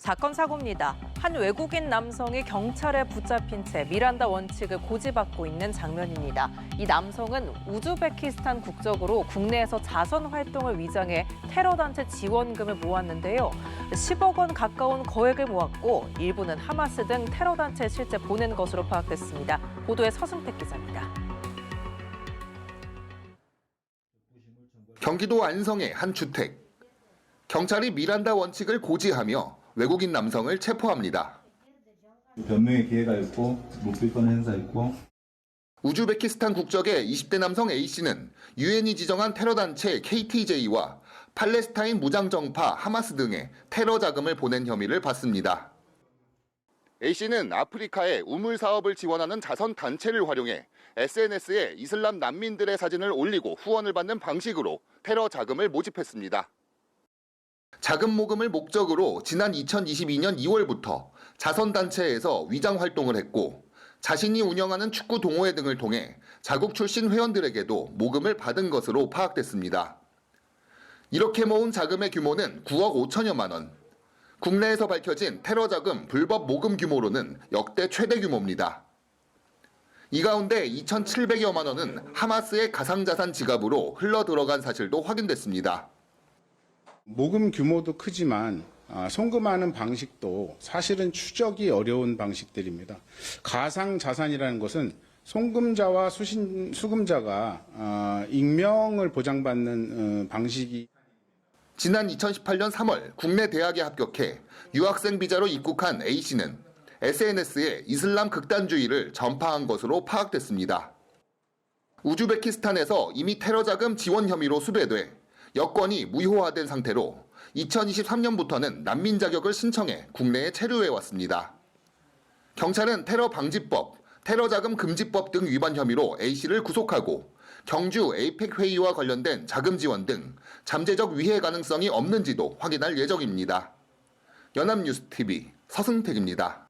사건 사고입니다. 한 외국인 남성이 경찰에 붙잡힌 채 미란다 원칙을 고지받고 있는 장면입니다. 이 남성은 우즈베키스탄 국적으로 국내에서 자선 활동을 위장해 테러 단체 지원금을 모았는데요. 10억 원 가까운 거액을 모았고 일부는 하마스 등 테러 단체에 실제 보낸 것으로 파악됐습니다. 보도에 서승택 기자입니다. 경기도 안성의 한 주택. 경찰이 미란다 원칙을 고지하며 외국인 남성을 체포합니다. 변명의 기회가 있고 묵비권 행사했고. 우즈베키스탄 국적의 20대 남성 A씨는 유엔이 지정한 테러 단체 KTJ와 팔레스타인 무장정파 하마스 등의 테러 자금을 보낸 혐의를 받습니다. A씨는 아프리카에 우물 사업을 지원하는 자선 단체를 활용해 SNS에 이슬람 난민들의 사진을 올리고 후원을 받는 방식으로 테러 자금을 모집했습니다. 자금 모금을 목적으로 지난 2022년 2월부터 자선단체에서 위장 활동을 했고 자신이 운영하는 축구 동호회 등을 통해 자국 출신 회원들에게도 모금을 받은 것으로 파악됐습니다. 이렇게 모은 자금의 규모는 9억 5천여만 원. 국내에서 밝혀진 테러 자금 불법 모금 규모로는 역대 최대 규모입니다. 이 가운데 2,700여만 원은 하마스의 가상자산 지갑으로 흘러 들어간 사실도 확인됐습니다. 모금 규모도 크지만 송금하는 방식도 사실은 추적이 어려운 방식들입니다. 가상자산이라는 것은 송금자와 수금자가 익명을 보장받는 방식이. 지난 2018년 3월 국내 대학에 합격해 유학생 비자로 입국한 A씨는 SNS에 이슬람 극단주의를 전파한 것으로 파악됐습니다. 우즈베키스탄에서 이미 테러 자금 지원 혐의로 수배돼 여권이 무효화된 상태로 2023년부터는 난민 자격을 신청해 국내에 체류해 왔습니다. 경찰은 테러 방지법, 테러 자금 금지법 등 위반 혐의로 A씨를 구속하고 경주 에이펙 회의와 관련된 자금 지원 등 잠재적 위해 가능성이 없는지도 확인할 예정입니다. 연합뉴스TV 서승택입니다.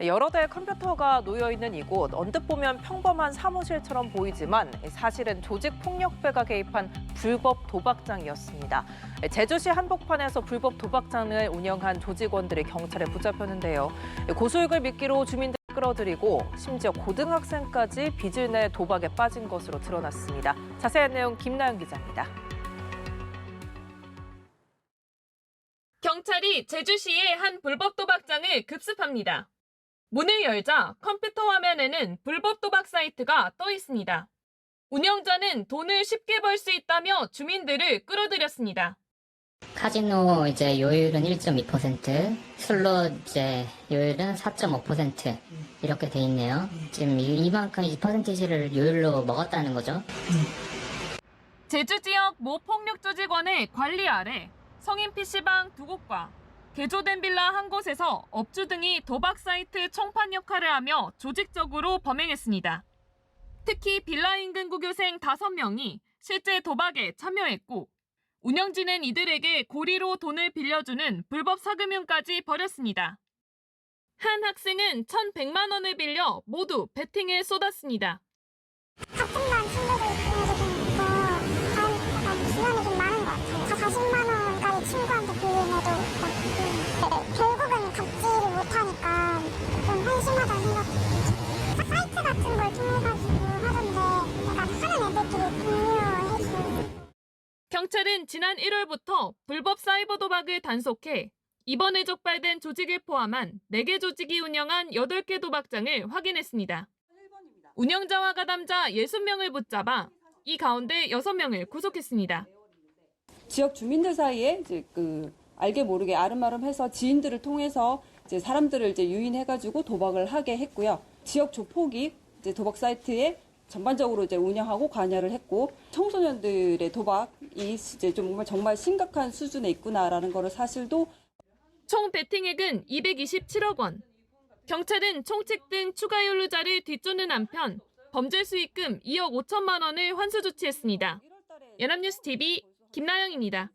여러 대의 컴퓨터가 놓여있는 이곳, 언뜻 보면 평범한 사무실처럼 보이지만 사실은 조직폭력배가 개입한 불법 도박장이었습니다. 제주시 한복판에서 불법 도박장을 운영한 조직원들이 경찰에 붙잡혔는데요. 고수익을 미끼로 주민들을 끌어들이고 심지어 고등학생까지 빚을 내 도박에 빠진 것으로 드러났습니다. 자세한 내용 김나영 기자입니다. 경찰이 제주시의 한 불법 도박장을 급습합니다. 문을 열자 컴퓨터 화면에는 불법 도박 사이트가 떠 있습니다. 운영자는 돈을 쉽게 벌 수 있다며 주민들을 끌어들였습니다. 카지노 요율은 1.2%, 슬롯 요율은 4.5% 이렇게 돼 있네요. 지금 이만큼 2%를 요율로 먹었다는 거죠. 제주 지역 모 폭력 조직원의 관리 아래 성인 PC방 2곳과 개조된 빌라 한 곳에서 업주 등이 도박 사이트 총판 역할을 하며 조직적으로 범행했습니다. 특히 빌라 인근 고교생 5명이 실제 도박에 참여했고 운영진은 이들에게 고리로 돈을 빌려주는 불법 사금융까지 벌였습니다. 한 학생은 1,100만 원을 빌려 모두 베팅에 쏟았습니다. 같은 반 친구들 중에서도 기간이 좀 많은 것 같아요. 40만 원까지 친구한테 빌리면도 결국은 갚지를 못하니까 좀 한심하다는 생각이 들어요. 사이트 같은 걸 통해가지고 하던데 내가 하는 애들끼리 공유해주고. 경찰은 지난 1월부터 불법 사이버 도박을 단속해 이번에 적발된 조직을 포함한 4개 조직이 운영한 8개 도박장을 확인했습니다. 운영자와 가담자 60명을 붙잡아 이 가운데 6명을 구속했습니다. 지역 주민들 사이에 알게 모르게 아름아름해서 지인들을 통해서 사람들을 유인해가지고 도박을 하게 했고요. 지역 조폭이 도박 사이트에 전반적으로 운영하고 관여를 했고 청소년들의 도박이 정말 심각한 수준에 있구나라는 거를 사실도. 총 베팅액은 227억 원. 경찰은 총책 등 추가 연루자를 뒤쫓는 한편 범죄 수익금 2억 5천만 원을 환수 조치했습니다. 연합뉴스TV 김나영입니다.